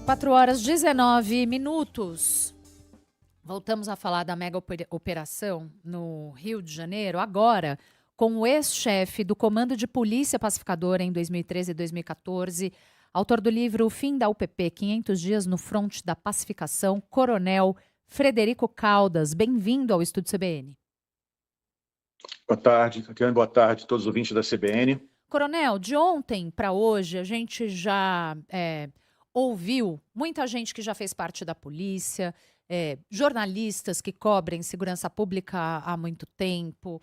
4h19. Voltamos a falar da mega operação no Rio de Janeiro, agora com o ex-chefe do Comando de Polícia Pacificadora em 2013 e 2014, autor do livro O Fim da UPP, 500 dias no fronte da pacificação, Coronel Frederico Caldas. Bem-vindo ao Estúdio CBN. Boa tarde, Tatiana. Boa tarde a todos os ouvintes da CBN. Coronel, de ontem para hoje, a gente já ouviu muita gente que já fez parte da polícia, jornalistas que cobrem segurança pública há muito tempo,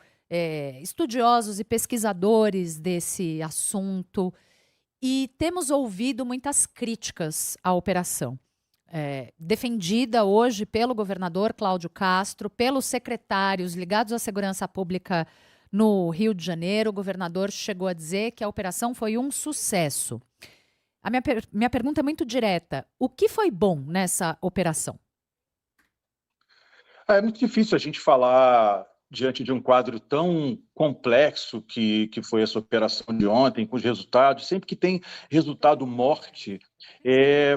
estudiosos e pesquisadores desse assunto, e temos ouvido muitas críticas à operação. Defendida hoje pelo governador Cláudio Castro, pelos secretários ligados à segurança pública no Rio de Janeiro. O governador chegou a dizer que a operação foi um sucesso. A minha pergunta é muito direta. O que foi bom nessa operação? É muito difícil a gente falar diante de um quadro tão complexo que foi essa operação de ontem, com os resultados. Sempre que tem resultado morte,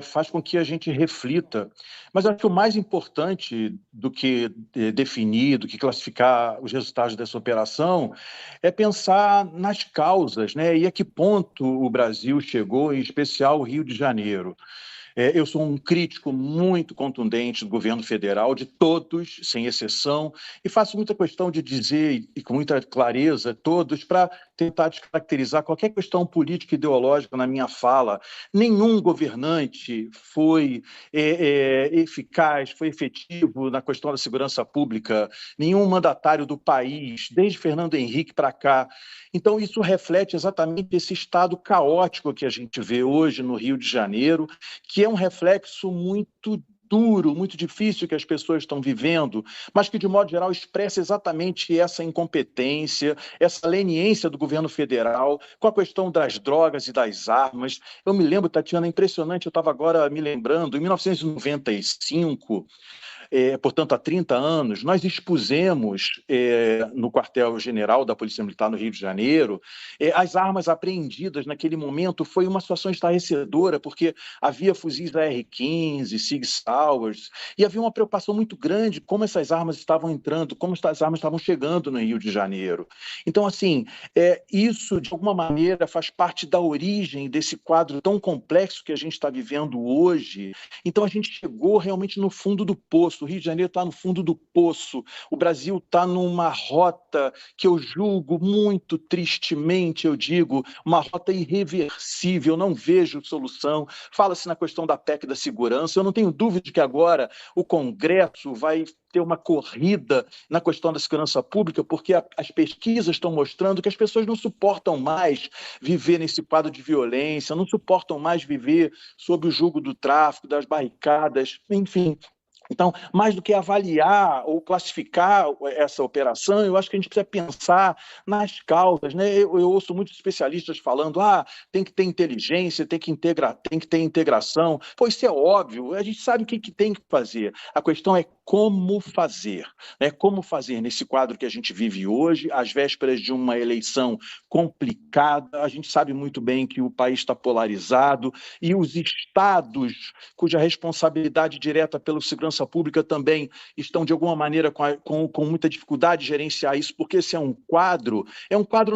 faz com que a gente reflita. Mas acho que o mais importante do que definir, do que classificar os resultados dessa operação, é pensar nas causas, né? E a que ponto o Brasil chegou, em especial o Rio de Janeiro. Eu sou um crítico muito contundente do governo federal, de todos, sem exceção, e faço muita questão de dizer, e com muita clareza, todos, para tentar descaracterizar qualquer questão política e ideológica na minha fala. Nenhum governante foi eficaz, foi efetivo na questão da segurança pública, nenhum mandatário do país, desde Fernando Henrique para cá. Então, isso reflete exatamente esse estado caótico que a gente vê hoje no Rio de Janeiro, que é um reflexo muito duro, muito difícil que as pessoas estão vivendo, mas que, de modo geral, expressa exatamente essa incompetência, essa leniência do governo federal com a questão das drogas e das armas. Eu me lembro, Tatiana, impressionante, eu estava agora me lembrando, em 1995, portanto, há 30 anos, nós expusemos no quartel-general da Polícia Militar no Rio de Janeiro, as armas apreendidas naquele momento. Foi uma situação estarrecedora, porque havia fuzis AR-15, Sig Sauers, e havia uma preocupação muito grande como essas armas estavam entrando, como essas armas estavam chegando no Rio de Janeiro. Então, assim, isso, de alguma maneira, faz parte da origem desse quadro tão complexo que a gente está vivendo hoje. Então, a gente chegou realmente no fundo do poço. O Rio de Janeiro está no fundo do poço. O Brasil está numa rota que eu julgo muito tristemente, eu digo, uma rota irreversível. Não vejo solução. Fala-se na questão da PEC da segurança. Eu não tenho dúvida de que agora o Congresso vai ter uma corrida na questão da segurança pública, porque as pesquisas estão mostrando que as pessoas não suportam mais viver nesse quadro de violência, não suportam mais viver sob o jugo do tráfico, das barricadas, enfim. Então, mais do que avaliar ou classificar essa operação, eu acho que a gente precisa pensar nas causas, né? Eu ouço muitos especialistas falando, tem que ter inteligência, tem que ter integração. Pô, isso é óbvio, a gente sabe o que tem que fazer. A questão é como fazer, né? Como fazer nesse quadro que a gente vive hoje, às vésperas de uma eleição complicada. A gente sabe muito bem que o país está polarizado e os estados, cuja responsabilidade direta pela segurança pública também estão, de alguma maneira, com muita dificuldade de gerenciar isso, porque esse é um quadro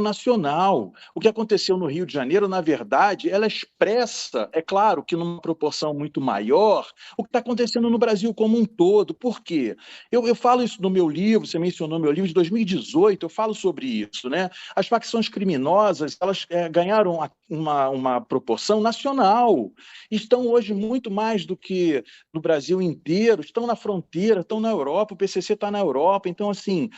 nacional. O que aconteceu no Rio de Janeiro, na verdade, ela expressa, é claro que numa proporção muito maior, o que está acontecendo no Brasil como um todo. Por quê? Eu falo isso no meu livro, você mencionou meu livro de 2018, eu falo sobre isso, né? As facções criminosas, elas ganharam uma proporção nacional. Estão hoje muito mais do que no Brasil inteiro, estão na fronteira, estão na Europa, o PCC está na Europa. Então, assim,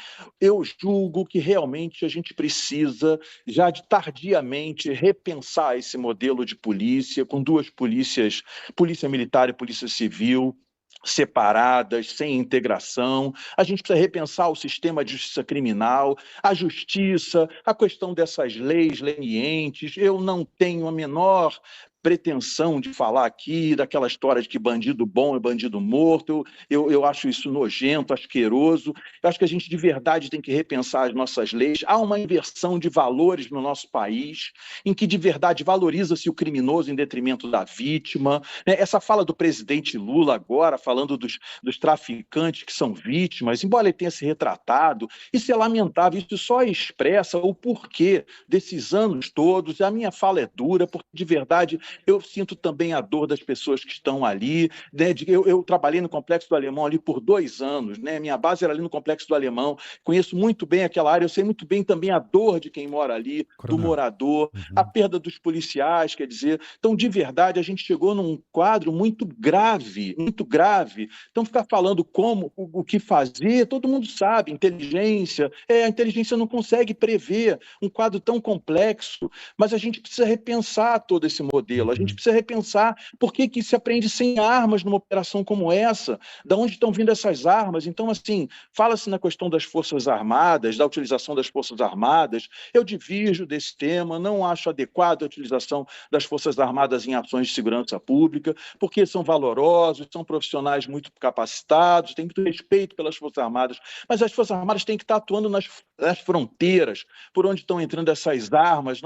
eu julgo que realmente a gente precisa, já de tardiamente, repensar esse modelo de polícia, com duas polícias, polícia militar e polícia civil, separadas, sem integração. A gente precisa repensar o sistema de justiça criminal, a justiça, a questão dessas leis lenientes. Eu não tenho a menor pretensão de falar aqui daquela história de que bandido bom é bandido morto. Eu acho isso nojento, asqueroso. Eu acho que a gente de verdade tem que repensar as nossas leis. Há uma inversão de valores no nosso país, em que de verdade valoriza-se o criminoso em detrimento da vítima, né? Essa fala do presidente Lula agora, falando dos traficantes que são vítimas, embora ele tenha se retratado, isso é lamentável, isso só expressa o porquê desses anos todos. A minha fala é dura, porque de verdade eu sinto também a dor das pessoas que estão ali, né? Eu trabalhei no Complexo do Alemão ali por 2 anos, né? Minha base era ali no Complexo do Alemão, conheço muito bem aquela área, eu sei muito bem também a dor de quem mora ali, do Coronel. morador, a perda dos policiais, quer dizer. Então, de verdade, a gente chegou num quadro muito grave, muito grave. Então, ficar falando como, o que fazer, todo mundo sabe, inteligência, a inteligência não consegue prever um quadro tão complexo, mas a gente precisa repensar todo esse modelo. A gente precisa repensar por que se aprende sem armas numa operação como essa, de onde estão vindo essas armas. Então, assim, fala-se na questão das Forças Armadas, da utilização das Forças Armadas. Eu divirjo desse tema, não acho adequada a utilização das Forças Armadas em ações de segurança pública, porque são valorosos, são profissionais muito capacitados, têm muito respeito pelas Forças Armadas, mas as Forças Armadas têm que estar atuando nas fronteiras, por onde estão entrando essas armas.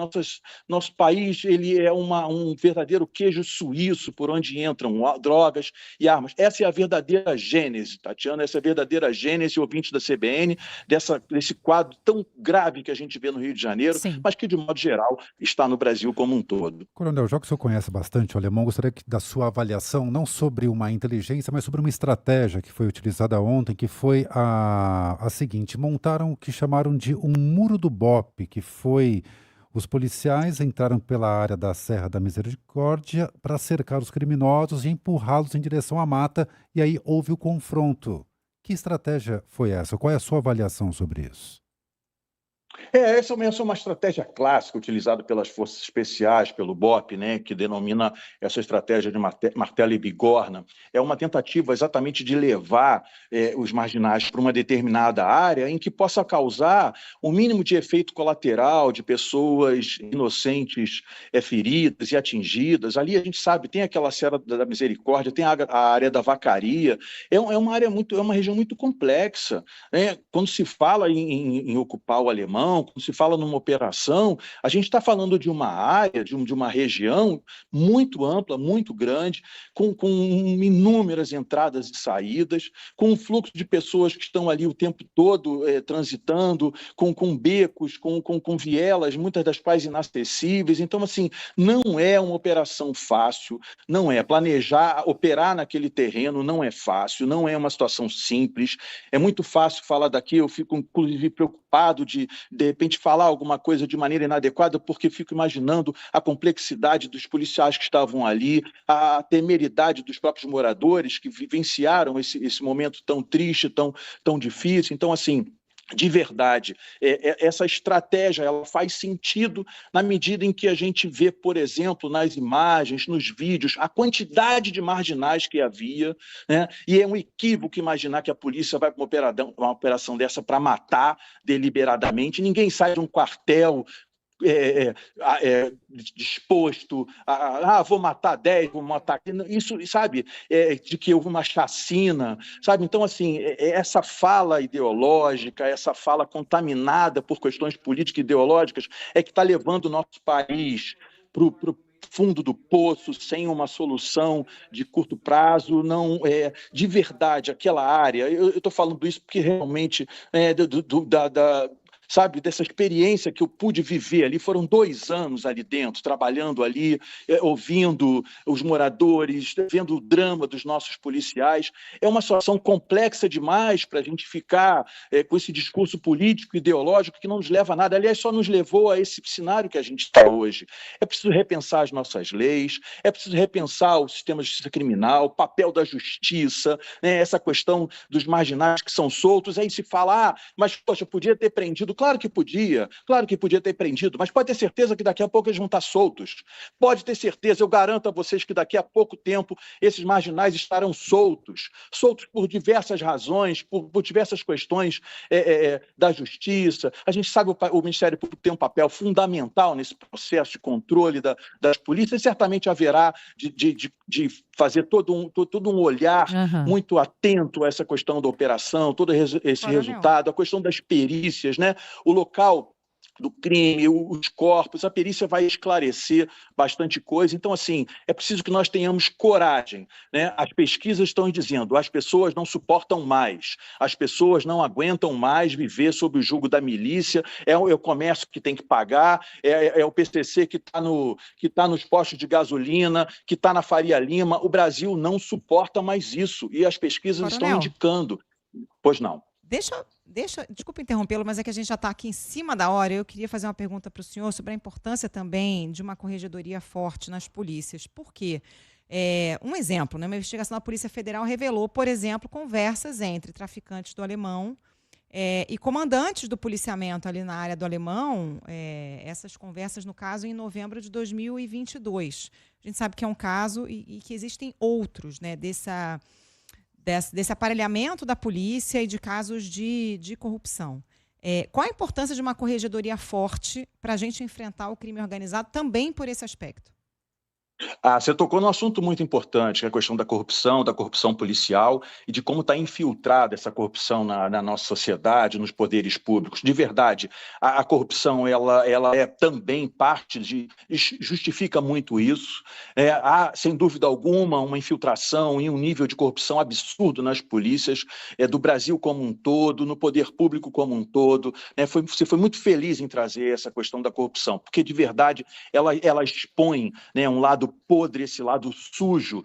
Nosso país ele é um verdadeiro queijo suíço por onde entram drogas e armas. Essa é a verdadeira gênese, Tatiana, essa é a verdadeira gênese, ouvinte da CBN, desse quadro tão grave que a gente vê no Rio de Janeiro, Sim. mas que, de modo geral, está no Brasil como um todo. Coronel, já que o senhor conhece bastante o alemão, gostaria da sua avaliação, não sobre uma inteligência, mas sobre uma estratégia que foi utilizada ontem, que foi a seguinte: montaram o que chamaram de um muro do BOPE, que foi... Os policiais entraram pela área da Serra da Misericórdia para cercar os criminosos e empurrá-los em direção à mata, e aí houve o confronto. Que estratégia foi essa? Qual é a sua avaliação sobre isso? Essa é uma estratégia clássica utilizada pelas forças especiais, pelo BOPE, né, que denomina essa estratégia de martelo e bigorna. É uma tentativa exatamente de levar os marginais para uma determinada área em que possa causar o mínimo de efeito colateral de pessoas inocentes feridas e atingidas. Ali a gente sabe, tem aquela Serra da Misericórdia, tem a área da Vacaria. É uma região muito complexa, né? Quando se fala em ocupar o Alemão, quando se fala numa operação, a gente está falando de uma área, de uma região muito ampla, muito grande, com inúmeras entradas e saídas, com um fluxo de pessoas que estão ali o tempo todo transitando, com becos, com vielas, muitas das quais inacessíveis. Então, assim, não é uma operação fácil, não é. Planejar, operar naquele terreno não é fácil, não é uma situação simples. É muito fácil falar daqui, eu fico, inclusive, preocupado de repente, falar alguma coisa de maneira inadequada, porque fico imaginando a complexidade dos policiais que estavam ali, a temeridade dos próprios moradores que vivenciaram esse momento tão triste, tão difícil. Então, assim, de verdade, essa estratégia ela faz sentido na medida em que a gente vê, por exemplo, nas imagens, nos vídeos, a quantidade de marginais que havia, né? E é um equívoco imaginar que a polícia vai para uma operação dessa para matar deliberadamente. Ninguém sai de um quartel disposto vou matar 10, vou matar... Isso, sabe, de que houve uma chacina, sabe? Então, assim, essa fala ideológica, essa fala contaminada por questões políticas e ideológicas é que está levando o nosso país para o fundo do poço, sem uma solução de curto prazo. Não de verdade, aquela área, eu estou falando isso porque realmente sabe, dessa experiência que eu pude viver ali, foram 2 anos ali dentro, trabalhando ali, ouvindo os moradores, vendo o drama dos nossos policiais. É uma situação complexa demais para a gente ficar com esse discurso político, ideológico, que não nos leva a nada. Aliás, só nos levou a esse cenário que a gente está hoje. É preciso repensar as nossas leis, é preciso repensar o sistema de justiça criminal, o papel da justiça, né, essa questão dos marginais que são soltos. Aí se fala, mas, poxa, podia ter prendido prendido? Claro que podia ter prendido, mas pode ter certeza que daqui a pouco eles vão estar soltos. Pode ter certeza, eu garanto a vocês que daqui a pouco tempo esses marginais estarão soltos por diversas razões, por diversas questões da justiça. A gente sabe que o Ministério Público tem um papel fundamental nesse processo de controle das polícias, e certamente haverá de fazer todo um olhar muito atento a essa questão da operação, todo esse resultado, a questão das perícias, né? O local do crime, os corpos, a perícia vai esclarecer bastante coisa. Então, assim, é preciso que nós tenhamos coragem, né? As pesquisas estão dizendo, as pessoas não suportam mais, as pessoas não aguentam mais viver sob o jugo da milícia, é o comércio que tem que pagar, é o PCC que está nos postos de gasolina, que está na Faria Lima. O Brasil não suporta mais isso, e as pesquisas estão indicando. Pois não. Desculpa interrompê-lo, mas é que a gente já está aqui em cima da hora. Eu queria fazer uma pergunta para o senhor sobre a importância também de uma corregedoria forte nas polícias. Por quê? Um exemplo, né? Uma investigação da Polícia Federal revelou, por exemplo, conversas entre traficantes do Alemão e comandantes do policiamento ali na área do Alemão, essas conversas, no caso, em novembro de 2022. A gente sabe que é um caso e que existem outros, né, desse aparelhamento da polícia e de casos de corrupção. Qual a importância de uma corregedoria forte para a gente enfrentar o crime organizado também por esse aspecto? Você tocou num assunto muito importante, que é a questão da corrupção policial e de como está infiltrada essa corrupção na nossa sociedade, nos poderes públicos. De verdade, a corrupção ela é também parte justifica muito isso. Há, sem dúvida alguma, uma infiltração e um nível de corrupção absurdo nas polícias do Brasil como um todo, no poder público como um todo. Você foi muito feliz em trazer essa questão da corrupção, porque, de verdade, ela expõe, né, um lado podre, esse lado sujo.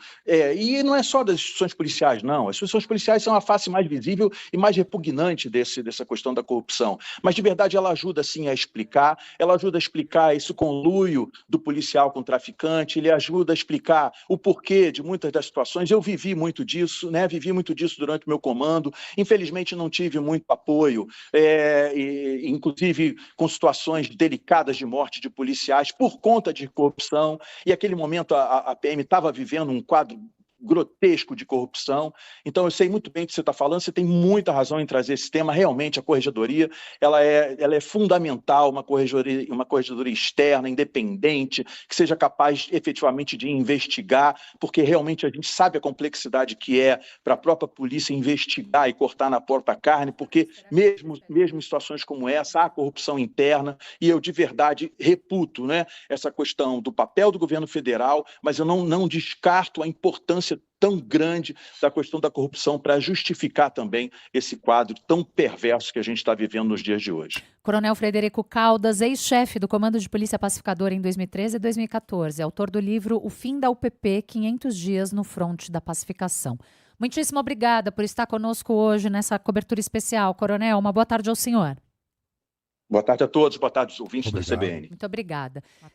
E não é só das instituições policiais, não. As instituições policiais são a face mais visível e mais repugnante dessa questão da corrupção. Mas, de verdade, ela ajuda, sim, a explicar esse conluio do policial com o traficante, ele ajuda a explicar o porquê de muitas das situações. Eu vivi muito disso, né? Vivi muito disso durante o meu comando. Infelizmente, não tive muito apoio, inclusive com situações delicadas de morte de policiais por conta de corrupção. E aquele momento a PM estava vivendo um quadro grotesco de corrupção. Então, eu sei muito bem o que você está falando, você tem muita razão em trazer esse tema. Realmente, a corregedoria ela é fundamental, uma corregedoria externa, independente, que seja capaz efetivamente de investigar, porque realmente a gente sabe a complexidade que é para a própria polícia investigar e cortar na porta a carne, porque mesmo em situações como essa, há corrupção interna, e eu de verdade reputo, né, essa questão do papel do governo federal, mas eu não descarto a importância tão grande da questão da corrupção para justificar também esse quadro tão perverso que a gente está vivendo nos dias de hoje. Coronel Frederico Caldas, ex-chefe do Comando de Polícia Pacificadora em 2013 e 2014, autor do livro O Fim da UPP, 500 dias no fronte da pacificação. Muitíssimo obrigada por estar conosco hoje nessa cobertura especial. Coronel, uma boa tarde ao senhor. Boa tarde a todos, boa tarde aos ouvintes da CBN. Muito obrigada. Boa tarde.